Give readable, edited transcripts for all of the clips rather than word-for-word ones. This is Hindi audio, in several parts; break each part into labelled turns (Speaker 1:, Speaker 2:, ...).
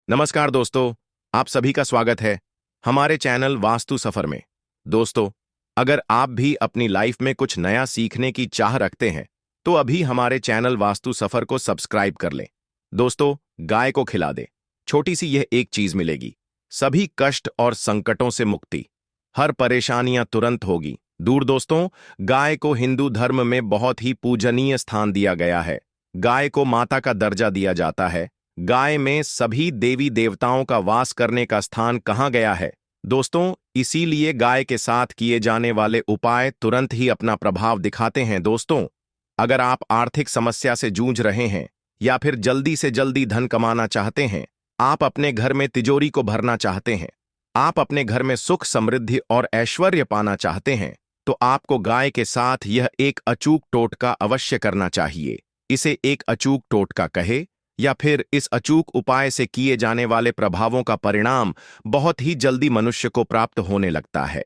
Speaker 1: नमस्कार दोस्तों, आप सभी का स्वागत है हमारे चैनल वास्तु सफर में। दोस्तों, अगर आप भी अपनी लाइफ में कुछ नया सीखने की चाह रखते हैं तो अभी हमारे चैनल वास्तु सफर को सब्सक्राइब कर लें। दोस्तों, गाय को खिला दे, छोटी सी यह एक चीज मिलेगी, सभी कष्ट और संकटों से मुक्ति, हर परेशानियां तुरंत होगी दूर। दोस्तों, गाय को हिंदू धर्म में बहुत ही पूजनीय स्थान दिया गया है। गाय को माता का दर्जा दिया जाता है। गाय में सभी देवी देवताओं का वास करने का स्थान कहाँ गया है दोस्तों, इसीलिए गाय के साथ किए जाने वाले उपाय तुरंत ही अपना प्रभाव दिखाते हैं। दोस्तों, अगर आप आर्थिक समस्या से जूझ रहे हैं या फिर जल्दी से जल्दी धन कमाना चाहते हैं, आप अपने घर में तिजोरी को भरना चाहते हैं, आप अपने घर में सुख समृद्धि और ऐश्वर्य पाना चाहते हैं, तो आपको गाय के साथ यह एक अचूक टोटका अवश्य करना चाहिए। इसे एक अचूक टोटका कहे या फिर इस अचूक उपाय से किए जाने वाले प्रभावों का परिणाम बहुत ही जल्दी मनुष्य को प्राप्त होने लगता है।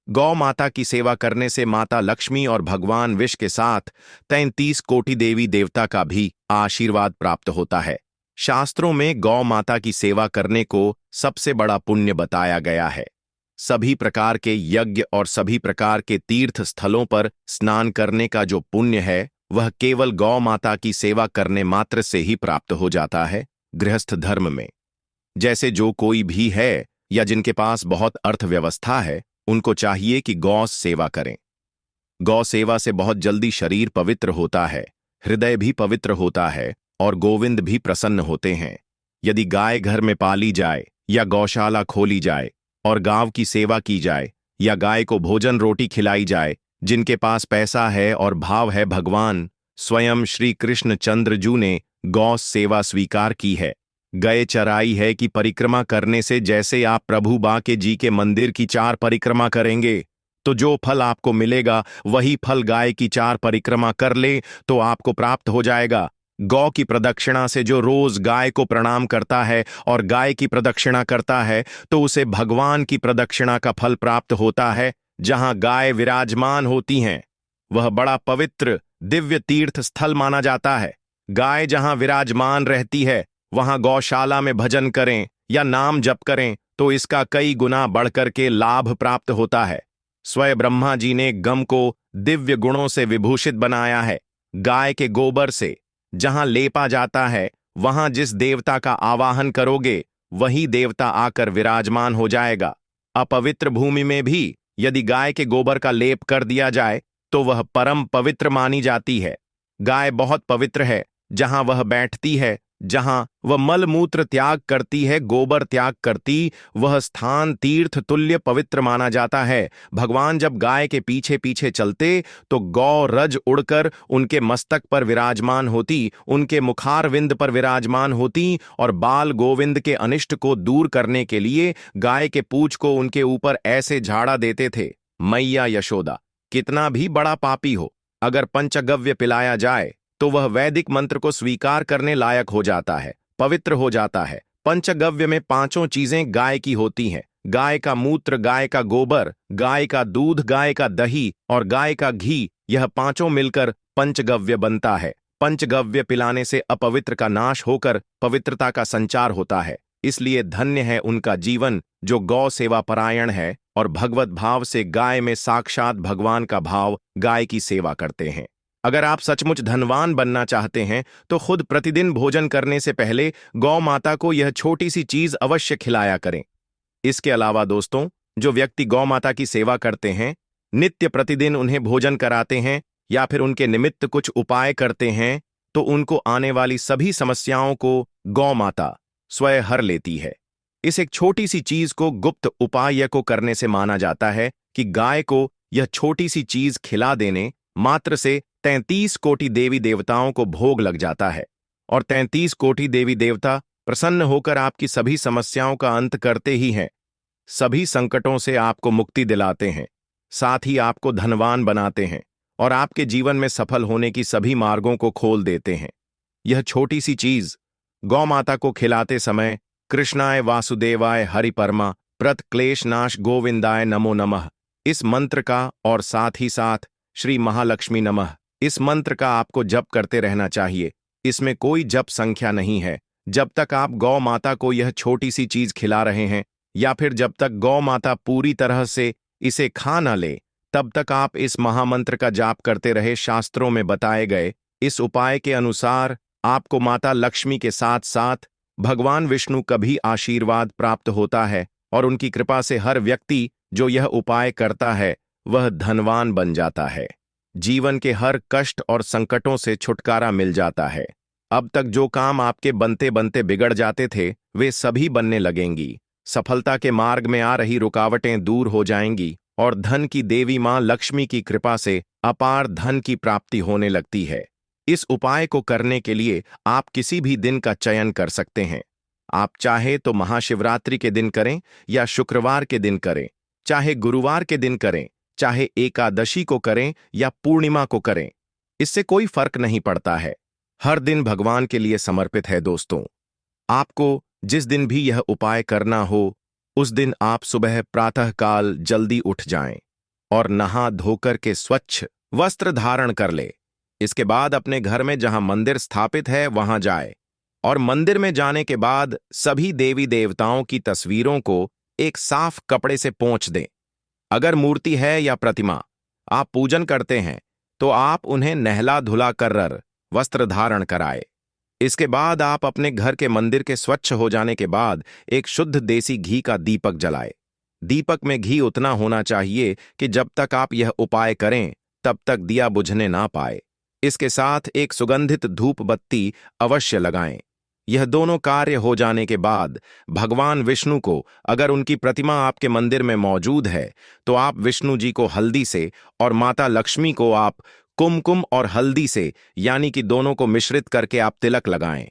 Speaker 1: गौ माता की सेवा करने से माता लक्ष्मी और भगवान विष्णु के साथ 33 कोटि देवी देवता का भी आशीर्वाद प्राप्त होता है। शास्त्रों में गौ माता की सेवा करने को सबसे बड़ा पुण्य बताया गया है। सभी प्रकार के यज्ञ और सभी प्रकार के तीर्थ स्थलों पर स्नान करने का जो पुण्य है वह केवल गौ माता की सेवा करने मात्र से ही प्राप्त हो जाता है। गृहस्थ धर्म में जैसे जो कोई भी है या जिनके पास बहुत अर्थव्यवस्था है, उनको चाहिए कि गौ सेवा करें। गौ सेवा से बहुत जल्दी शरीर पवित्र होता है, हृदय भी पवित्र होता है और गोविंद भी प्रसन्न होते हैं। यदि गाय घर में पाली जाए या गौशाला खोली जाए और गांव की सेवा की जाए या गाय को भोजन रोटी खिलाई जाए, जिनके पास पैसा है और भाव है, भगवान स्वयं श्री कृष्ण चंद्र जू ने गौ सेवा स्वीकार की है। गए चराई है कि परिक्रमा करने से जैसे आप प्रभु बांके जी के मंदिर की 4 परिक्रमा करेंगे तो जो फल आपको मिलेगा वही फल गाय की 4 परिक्रमा कर ले तो आपको प्राप्त हो जाएगा। गौ की प्रदक्षिणा से जो रोज गाय को प्रणाम करता है और गाय की प्रदक्षिणा करता है तो उसे भगवान की प्रदक्षिणा का फल प्राप्त होता है। जहां गाय विराजमान होती हैं वह बड़ा पवित्र दिव्य तीर्थ स्थल माना जाता है। गाय जहां विराजमान रहती है वहां गौशाला में भजन करें या नाम जप करें तो इसका कई गुना बढ़कर के लाभ प्राप्त होता है। स्वयं ब्रह्मा जी ने गम को दिव्य गुणों से विभूषित बनाया है। गाय के गोबर से जहां लेपा जाता है वहां जिस देवता का आवाहन करोगे वही देवता आकर विराजमान हो जाएगा। अपवित्र भूमि में भी यदि गाय के गोबर का लेप कर दिया जाए तो वह परम पवित्र मानी जाती है। गाय बहुत पवित्र है। जहां वह बैठती है, जहां वह मल मूत्र त्याग करती है, गोबर त्याग करती, वह स्थान तीर्थ तुल्य पवित्र माना जाता है। भगवान जब गाय के पीछे पीछे चलते तो गौ रज उड़कर उनके मस्तक पर विराजमान होती, उनके मुखारविंद पर विराजमान होती और बाल गोविंद के अनिष्ट को दूर करने के लिए गाय के पूंछ को उनके ऊपर ऐसे झाड़ा देते थे। मैया यशोदा कितना भी बड़ा पापी हो, अगर पंचगव्य पिलाया जाए तो वह वैदिक मंत्र को स्वीकार करने लायक हो जाता है, पवित्र हो जाता है। पंचगव्य में 5 चीजें गाय की होती हैं: गाय का मूत्र, गाय का गोबर, गाय का दूध, गाय का दही और गाय का घी। यह 5 मिलकर पंचगव्य बनता है। पंचगव्य पिलाने से अपवित्र का नाश होकर पवित्रता का संचार होता है। इसलिए धन्य है उनका जीवन जो गौ सेवा परायण है और भगवत भाव से गाय में साक्षात भगवान का भाव गाय की सेवा करते हैं। अगर आप सचमुच धनवान बनना चाहते हैं तो खुद प्रतिदिन भोजन करने से पहले गौ माता को यह छोटी सी चीज अवश्य खिलाया करें। इसके अलावा दोस्तों, जो व्यक्ति गौ माता की सेवा करते हैं, नित्य प्रतिदिन उन्हें भोजन कराते हैं या फिर उनके निमित्त कुछ उपाय करते हैं तो उनको आने वाली सभी समस्याओं को गौ माता स्वयं हर लेती है। इस एक छोटी सी चीज को गुप्त उपाय को करने से माना जाता है कि गाय को यह छोटी सी चीज खिला देने मात्र से 33 कोटि देवी देवताओं को भोग लग जाता है और 33 कोटि देवी देवता प्रसन्न होकर आपकी सभी समस्याओं का अंत करते ही हैं, सभी संकटों से आपको मुक्ति दिलाते हैं, साथ ही आपको धनवान बनाते हैं और आपके जीवन में सफल होने की सभी मार्गों को खोल देते हैं। यह छोटी सी चीज गौ माता को खिलाते समय कृष्णाय वासुदेवाय हरि परमा प्रत क्लेश नाश गोविंदाय नमो नमः इस मंत्र का और साथ ही साथ श्री महालक्ष्मी नमः इस मंत्र का आपको जप करते रहना चाहिए। इसमें कोई जप संख्या नहीं है, जब तक आप गौ माता को यह छोटी सी चीज खिला रहे हैं या फिर जब तक गौ माता पूरी तरह से इसे खा न ले, तब तक आप इस महामंत्र का जाप करते रहे। शास्त्रों में बताए गए इस उपाय के अनुसार आपको माता लक्ष्मी के साथ साथ भगवान विष्णु का भी आशीर्वाद प्राप्त होता है और उनकी कृपा से हर व्यक्ति जो यह उपाय करता है वह धनवान बन जाता है। जीवन के हर कष्ट और संकटों से छुटकारा मिल जाता है। अब तक जो काम आपके बनते बनते बिगड़ जाते थे वे सभी बनने लगेंगी। सफलता के मार्ग में आ रही रुकावटें दूर हो जाएंगी और धन की देवी मां लक्ष्मी की कृपा से अपार धन की प्राप्ति होने लगती है। इस उपाय को करने के लिए आप किसी भी दिन का चयन कर सकते हैं। आप चाहे तो महाशिवरात्रि के दिन करें या शुक्रवार के दिन करें, चाहे गुरुवार के दिन करें, चाहे एकादशी को करें या पूर्णिमा को करें, इससे कोई फर्क नहीं पड़ता है। हर दिन भगवान के लिए समर्पित है। दोस्तों, आपको जिस दिन भी यह उपाय करना हो उस दिन आप सुबह प्रातःकाल जल्दी उठ जाएं और नहा धोकर के स्वच्छ वस्त्र धारण कर ले। इसके बाद अपने घर में जहां मंदिर स्थापित है वहां जाए और मंदिर में जाने के बाद सभी देवी देवताओं की तस्वीरों को एक साफ कपड़े से पोंछ दें। अगर मूर्ति है या प्रतिमा आप पूजन करते हैं तो आप उन्हें नहला धुला कर वस्त्र धारण कराए। इसके बाद आप अपने घर के मंदिर के स्वच्छ हो जाने के बाद एक शुद्ध देसी घी का दीपक जलाए। दीपक में घी उतना होना चाहिए कि जब तक आप यह उपाय करें तब तक दिया बुझने ना पाए। इसके साथ एक सुगंधित धूप बत्ती अवश्य लगाएं। यह दोनों कार्य हो जाने के बाद भगवान विष्णु को, अगर उनकी प्रतिमा आपके मंदिर में मौजूद है तो आप विष्णु जी को हल्दी से और माता लक्ष्मी को आप कुमकुम और हल्दी से यानी कि दोनों को मिश्रित करके आप तिलक लगाएं।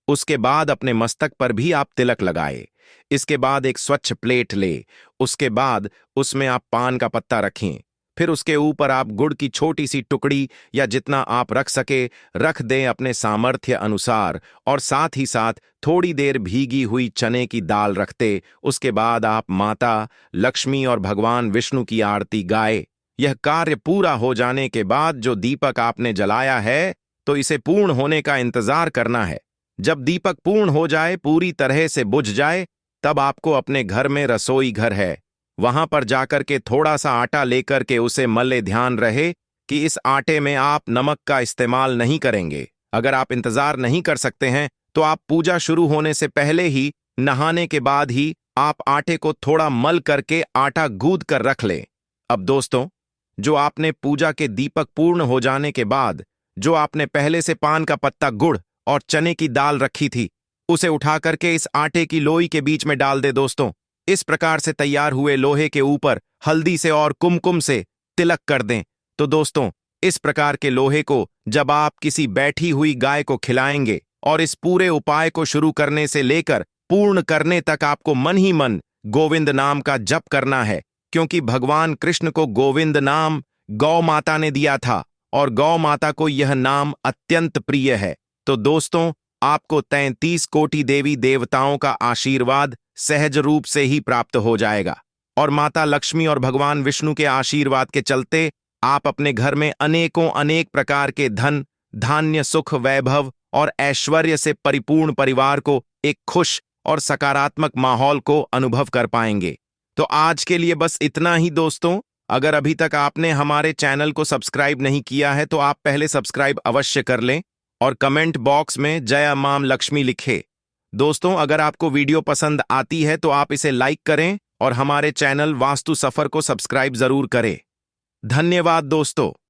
Speaker 1: उसके बाद अपने मस्तक पर भी आप तिलक लगाएं। इसके बाद एक स्वच्छ प्लेट ले, उसके बाद उसमें आप पान का पत्ता रखें। फिर उसके ऊपर आप गुड़ की छोटी सी टुकड़ी या जितना आप रख सके रख दें अपने सामर्थ्य अनुसार, और साथ ही साथ थोड़ी देर भीगी हुई चने की दाल रखते। उसके बाद आप माता लक्ष्मी और भगवान विष्णु की आरती गाए। यह कार्य पूरा हो जाने के बाद जो दीपक आपने जलाया है तो इसे पूर्ण होने का इंतजार करना है। जब दीपक पूर्ण हो जाए, पूरी तरह से बुझ जाए, तब आपको अपने घर में रसोई घर है वहां पर जाकर के थोड़ा सा आटा लेकर के उसे मले। ध्यान रहे कि इस आटे में आप नमक का इस्तेमाल नहीं करेंगे। अगर आप इंतजार नहीं कर सकते हैं तो आप पूजा शुरू होने से पहले ही, नहाने के बाद ही आप आटे को थोड़ा मल करके आटा गूंद कर रख लें। अब दोस्तों, जो आपने पूजा के दीपक पूर्ण हो जाने के बाद जो आपने पहले से पान का पत्ता, गुड़ और चने की दाल रखी थी उसे उठा करके इस आटे की लोई के बीच में डाल दे। दोस्तों, इस प्रकार से तैयार हुए लोहे के ऊपर हल्दी से और कुमकुम से तिलक कर दें। तो दोस्तों, इस प्रकार के लोहे को जब आप किसी बैठी हुई गाय को खिलाएंगे और इस पूरे उपाय को शुरू करने से लेकर पूर्ण करने तक आपको मन ही मन गोविंद नाम का जप करना है, क्योंकि भगवान कृष्ण को गोविंद नाम गौ माता ने दिया था और गौ माता को यह नाम अत्यंत प्रिय है। तो दोस्तों, आपको 33 कोटि देवी देवताओं का आशीर्वाद सहज रूप से ही प्राप्त हो जाएगा और माता लक्ष्मी और भगवान विष्णु के आशीर्वाद के चलते आप अपने घर में अनेकों अनेक प्रकार के धन धान्य, सुख, वैभव और ऐश्वर्य से परिपूर्ण परिवार को, एक खुश और सकारात्मक माहौल को अनुभव कर पाएंगे। तो आज के लिए बस इतना ही दोस्तों। अगर अभी तक आपने हमारे चैनल को सब्सक्राइब नहीं किया है तो आप पहले सब्सक्राइब अवश्य कर लें और कमेंट बॉक्स में जय मां लक्ष्मी लिखें। दोस्तों, अगर आपको वीडियो पसंद आती है तो आप इसे लाइक करें और हमारे चैनल वास्तु सफर को सब्सक्राइब जरूर करें। धन्यवाद दोस्तों।